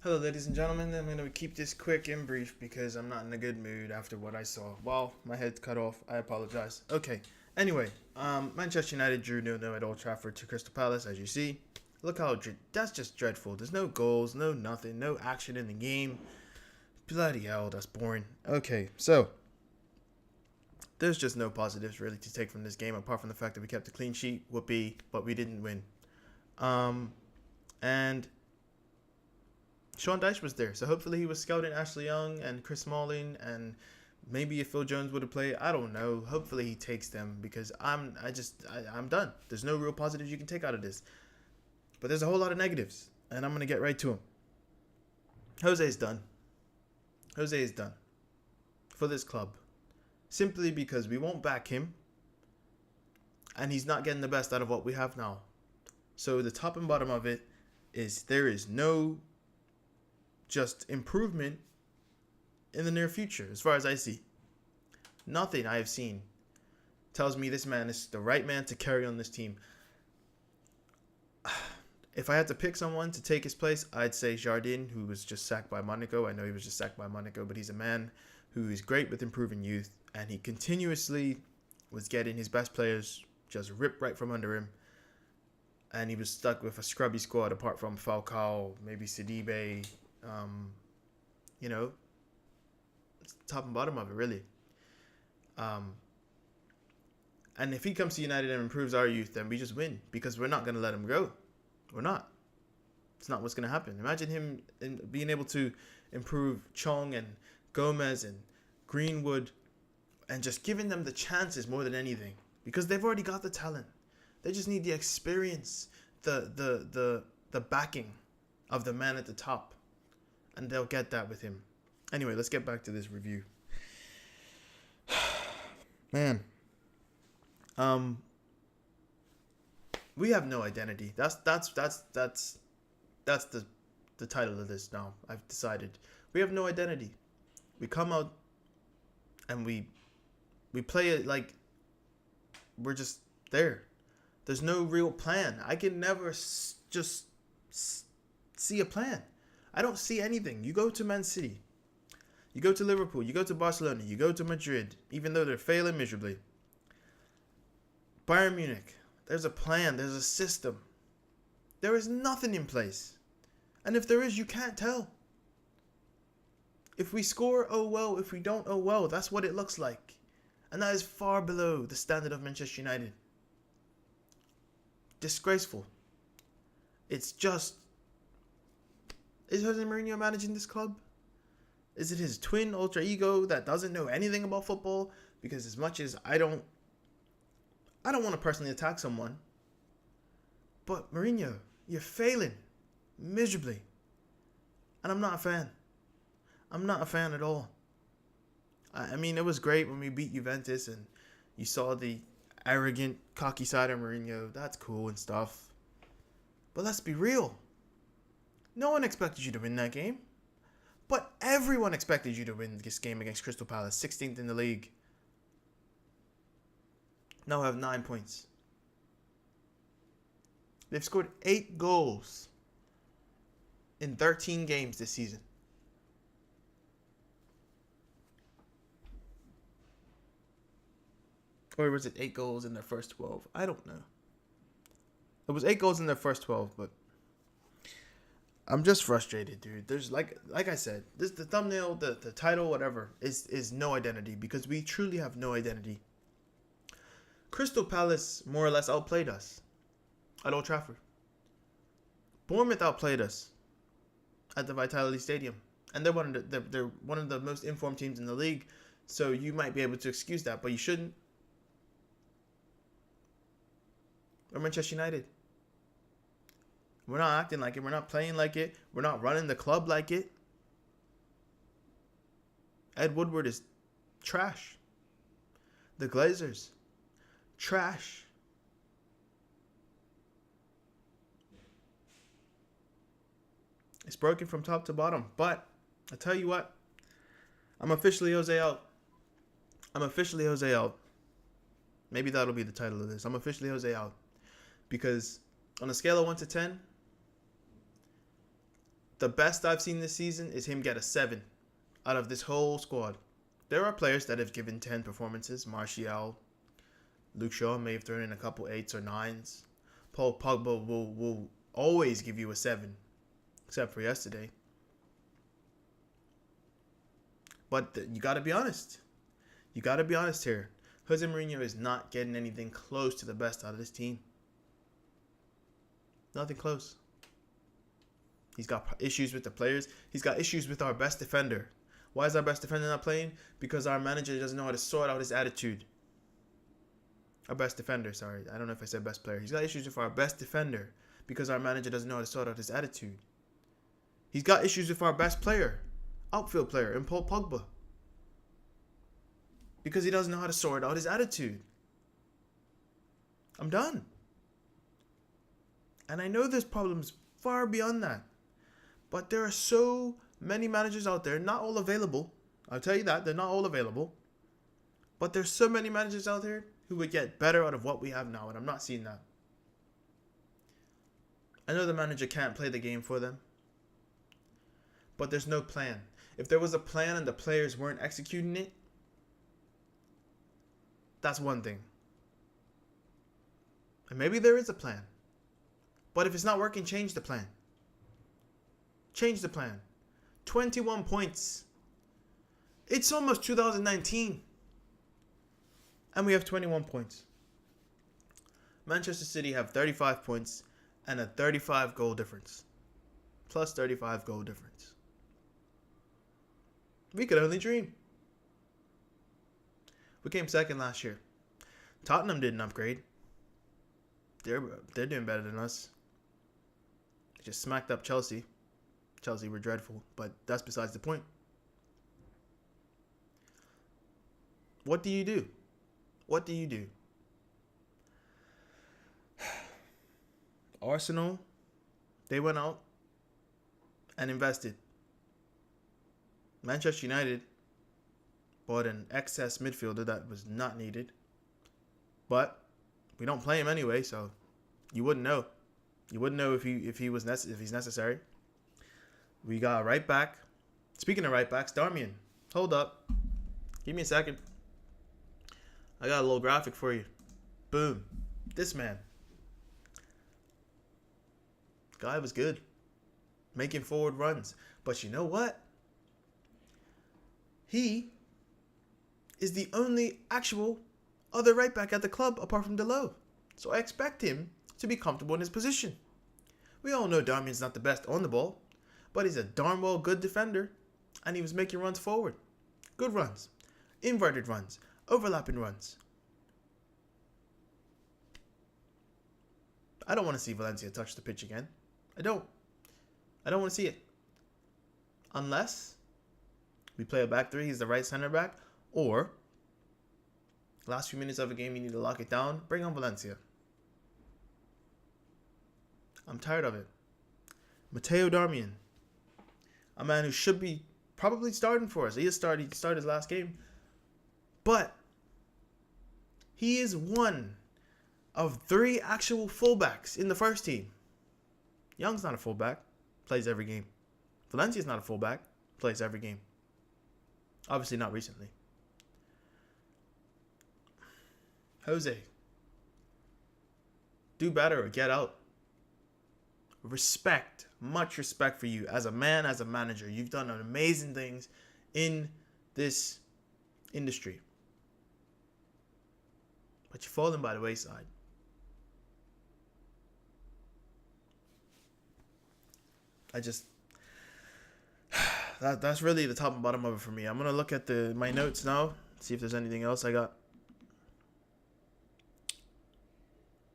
Hello, ladies and gentlemen. I'm going to keep this quick and brief because I'm not in a good mood after what I saw. Well, my head's cut off. I apologize. Okay. Anyway, Manchester United drew 0-0 at Old Trafford to Crystal Palace, as you see. Look how that's just dreadful. There's no goals, no nothing, no action in the game. Bloody hell, that's boring. Okay, so there's just no positives really to take from this game apart from the fact that we kept a clean sheet, whoopee, but we didn't win. And Sean Dyche was there, so hopefully he was scouting Ashley Young and Chris Smalling, and maybe if Phil Jones would have played, I don't know. Hopefully he takes them because I'm done. There's no real positives you can take out of this, but there's a whole lot of negatives, and I'm gonna get right to them. Jose's done. Jose is done for this club, simply because we won't back him, and he's not getting the best out of what we have now. So the top and bottom of it is there is no just improvement in the near future, as far as I see. Nothing I have seen tells me this man is the right man to carry on this team. If I had to pick someone to take his place, I'd say Jardine, who was just sacked by Monaco. I know he was just sacked by Monaco, but he's a man who is great with improving youth, and he continuously was getting his best players just ripped right from under him, and he was stuck with a scrubby squad apart from Falcao, maybe Sidibe, top and bottom of it, really. And if he comes to United and improves our youth, then we just win because we're not going to let him go. We're not. It's not what's going to happen. Imagine him being able to improve Chong and Gomez and Greenwood and just giving them the chances more than anything because they've already got the talent. They just need the experience, the backing of the man at the top. And they'll get that with him. Anyway, let's get back to this review. Man. We have no identity. That's the title of this now. I've decided. We have no identity. We come out and we play it like we're just there. There's no real plan. I can never just see a plan. I don't see anything. You go to Man City. You go to Liverpool. You go to Barcelona. You go to Madrid, even though they're failing miserably. Bayern Munich. There's a plan. There's a system. There is nothing in place. And if there is, you can't tell. If we score, oh well. If we don't, oh well. That's what it looks like. And that is far below the standard of Manchester United. Disgraceful. It's just... Is Jose Mourinho managing this club? Is it his twin alter ego that doesn't know anything about football? Because as much as I don't want to personally attack someone, but Mourinho, you're failing miserably. And I'm not a fan. I'm not a fan at all. I mean, it was great when we beat Juventus and you saw the arrogant, cocky side of Mourinho. That's cool and stuff. But let's be real. No one expected you to win that game. But everyone expected you to win this game against Crystal Palace, 16th in the league. Now have 9 points. They've scored 8 goals in 13 games this season. Or was it 8 goals in their first 12? I don't know. It was 8 goals in their first 12, but I'm just frustrated, dude. There's like I said, the thumbnail, the title, whatever, is no identity because we truly have no identity. Crystal Palace more or less outplayed us at Old Trafford. Bournemouth outplayed us at the Vitality Stadium, and they're one of the most informed teams in the league. So you might be able to excuse that, but you shouldn't. Or Manchester United. We're not acting like it. We're not playing like it. We're not running the club like it. Ed Woodward is trash. The Glazers, trash. It's broken from top to bottom. But I tell you what, I'm officially Jose out. Maybe that'll be the title of this. I'm officially Jose out. Because on a scale of 1 to 10, The best I've seen this season is him get a 7 out of this whole squad. There are players that have given 10 performances. Martial, Luke Shaw may have thrown in a couple 8s or 9s. Paul Pogba will always give you a 7, except for yesterday. But you got to be honest. You got to be honest here. Jose Mourinho is not getting anything close to the best out of this team. Nothing close. He's got issues with the players. He's got issues with our best defender. Why is our best defender not playing? Because our manager doesn't know how to sort out his attitude. Our best defender, sorry. I don't know if I said best player. He's got issues with our best defender because our manager doesn't know how to sort out his attitude. He's got issues with our best player, outfield player, in Paul Pogba, because he doesn't know how to sort out his attitude. I'm done. And I know there's problems far beyond that. But there are so many managers out there, not all available. I'll tell you that, they're not all available. But there's so many managers out there who would get better out of what we have now, and I'm not seeing that. I know the manager can't play the game for them, but there's no plan. If there was a plan and the players weren't executing it, that's one thing. And maybe there is a plan. But if it's not working, change the plan. Change the plan. 21 points. It's almost 2019. And we have 21 points. Manchester City have 35 points and a 35 goal difference. Plus 35 goal difference. We could only dream. We came second last year. Tottenham didn't upgrade. They're doing better than us. They just smacked up Chelsea. Chelsea were dreadful, but that's besides the point. What do you do? What do you do? Arsenal, they went out and invested. Manchester United bought an excess midfielder that was not needed. But we don't play him anyway, so you wouldn't know. You wouldn't know if he's necessary. We got a right back. Speaking of right backs, Darmian, hold up. Give me a second. I got a little graphic for you. Boom. This man. Guy was good. Making forward runs. But you know what? He is the only actual other right back at the club apart from Delo. So I expect him to be comfortable in his position. We all know Darmian's not the best on the ball, but he's a darn well good defender, and he was making runs forward. Good runs. Inverted runs. Overlapping runs. I don't want to see Valencia touch the pitch again. I don't want to see it. Unless we play a back three, he's the right center back, or last few minutes of a game you need to lock it down, bring on Valencia. I'm tired of it. Matteo Darmian, a man who should be probably starting for us. He started his last game. But he is one of 3 actual fullbacks in the first team. Young's not a fullback, plays every game. Valencia's not a fullback, plays every game. Obviously not recently. Jose, do better or get out. Respect, much respect for you as a man, as a manager. You've done amazing things in this industry. But you're falling by the wayside. That's really the top and bottom of it for me. I'm going to look at my notes now, see if there's anything else I got.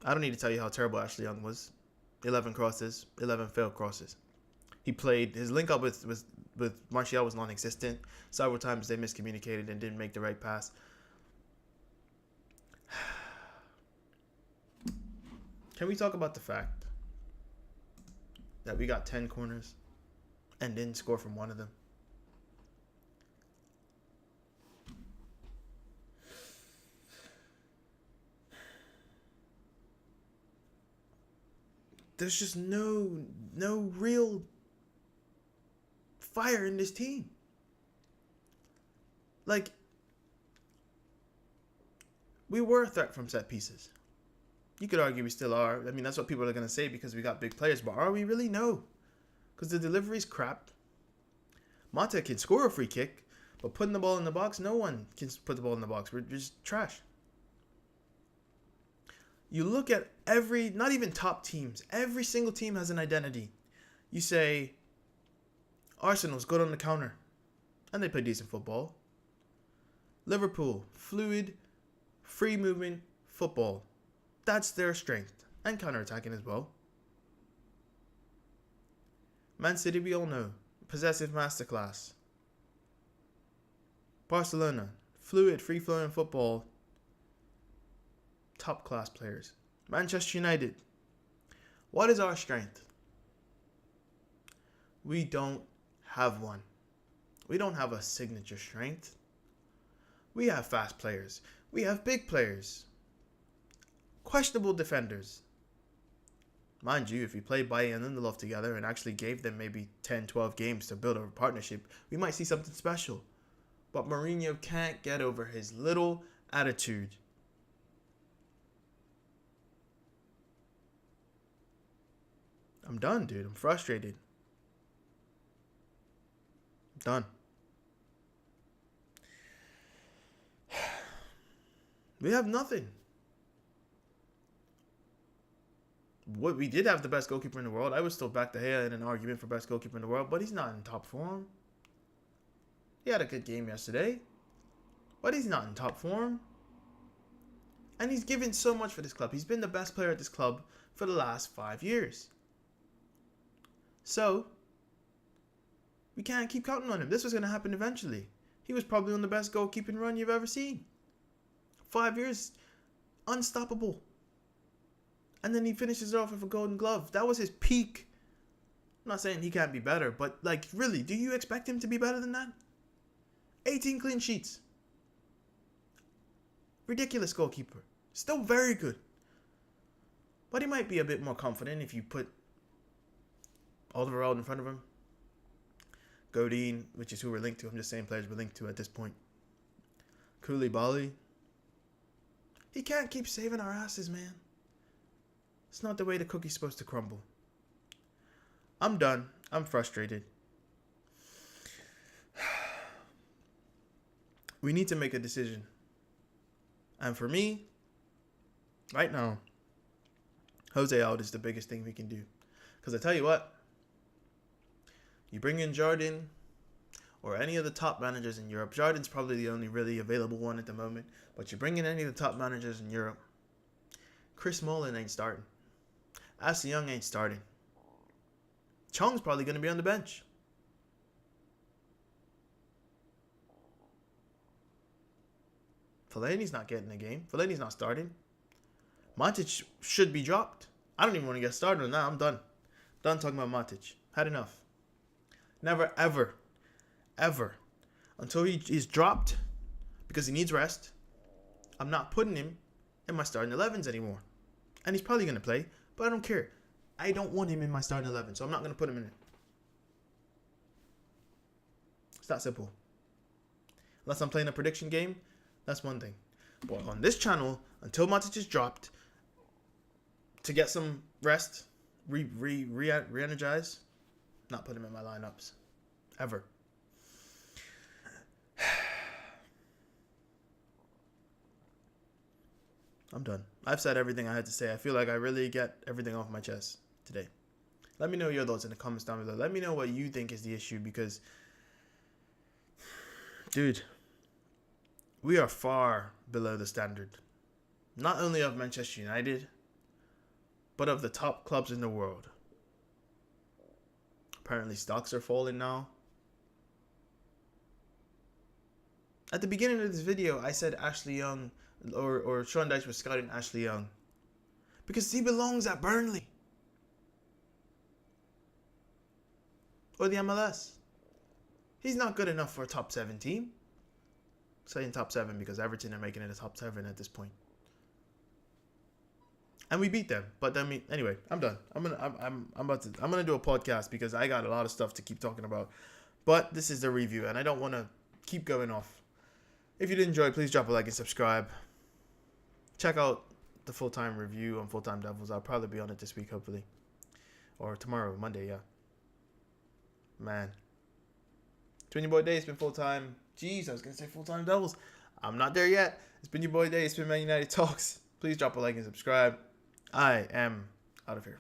I don't need to tell you how terrible Ashley Young was. 11 crosses, 11 failed crosses. He played, his link up with Martial was non-existent. Several times they miscommunicated and didn't make the right pass. Can we talk about the fact that we got 10 corners and didn't score from one of them? There's just no real fire in this team. Like, we were a threat from set pieces. You could argue we still are. I mean, that's what people are going to say because we got big players. But are we really? No. Because the delivery's crap. Mata can score a free kick, but putting the ball in the box, no one can put the ball in the box. We're just trash. You look at not even top teams, every single team has an identity. You say, Arsenal's good on the counter, and they play decent football. Liverpool, fluid, free movement football. That's their strength, and counter-attacking as well. Man City, we all know, possessive masterclass. Barcelona, fluid, free-flowing football, top-class players. Manchester United, what is our strength? We don't have one. We don't have a signature strength. We have fast players. We have big players. Questionable defenders. Mind you, if we played Bayern and Lindelof together and actually gave them maybe 10, 12 games to build a partnership, we might see something special. But Mourinho can't get over his little attitude. I'm done, dude. I'm frustrated. I'm done. We have nothing. What we did have the best goalkeeper in the world. I would still back De Gea in an argument for best goalkeeper in the world, but he's not in top form. He had a good game yesterday, but he's not in top form. And he's given so much for this club. He's been the best player at this club for the last 5 years. So, we can't keep counting on him. This was going to happen eventually. He was probably on the best goalkeeping run you've ever seen. 5 years, unstoppable. And then he finishes it off with a golden glove. That was his peak. I'm not saying he can't be better, but like, really, do you expect him to be better than that? 18 clean sheets. Ridiculous goalkeeper. Still very good. But he might be a bit more confident if you put Alderweireld in front of him. Godin, which is who we're linked to. I'm just saying players we're linked to at this point. Koulibaly. He can't keep saving our asses, man. It's not the way the cookie's supposed to crumble. I'm done. I'm frustrated. We need to make a decision. And for me, right now, Jose out is the biggest thing we can do. Because I tell you what, you bring in Jardine or any of the top managers in Europe. Jardine's probably the only really available one at the moment. But you bring in any of the top managers in Europe. Chris Smalling ain't starting. Ashley Young ain't starting. Chong's probably going to be on the bench. Fellaini's not getting a game. Fellaini's not starting. Matic should be dropped. I don't even want to get started on that. I'm done. Done talking about Matic. Had enough. Never, ever, ever, until he's dropped because he needs rest, I'm not putting him in my starting 11s anymore. And he's probably going to play, but I don't care. I don't want him in my starting 11, so I'm not going to put him in it. It's that simple. Unless I'm playing a prediction game, that's one thing. But on this channel, until Matic is dropped, to get some rest, re-energize, not put him in my lineups. Ever. I'm done. I've said everything I had to say. I feel like I really get everything off my chest today. Let me know your thoughts in the comments down below. Let me know what you think is the issue because, dude, we are far below the standard. Not only of Manchester United, but of the top clubs in the world. Apparently stocks are falling now. At the beginning of this video, I said Ashley Young or Sean Dyche was scouting Ashley Young because he belongs at Burnley or the MLS. He's not good enough for a top 7 team. I'm saying top 7 because Everton are making it a top 7 at this point. And we beat them. But I mean, anyway, I'm done. I'm gonna do a podcast because I got a lot of stuff to keep talking about. But this is the review, and I don't want to keep going off. If you did enjoy, please drop a like and subscribe. Check out the full-time review on Full-Time Devils. I'll probably be on it this week, hopefully. Or tomorrow, Monday, yeah. Man. It's been your boy Day. It's been full-time. Jeez, I was going to say Full-Time Devils. I'm not there yet. It's been your boy Day. It's been Man United Talks. Please drop a like and subscribe. I am out of here.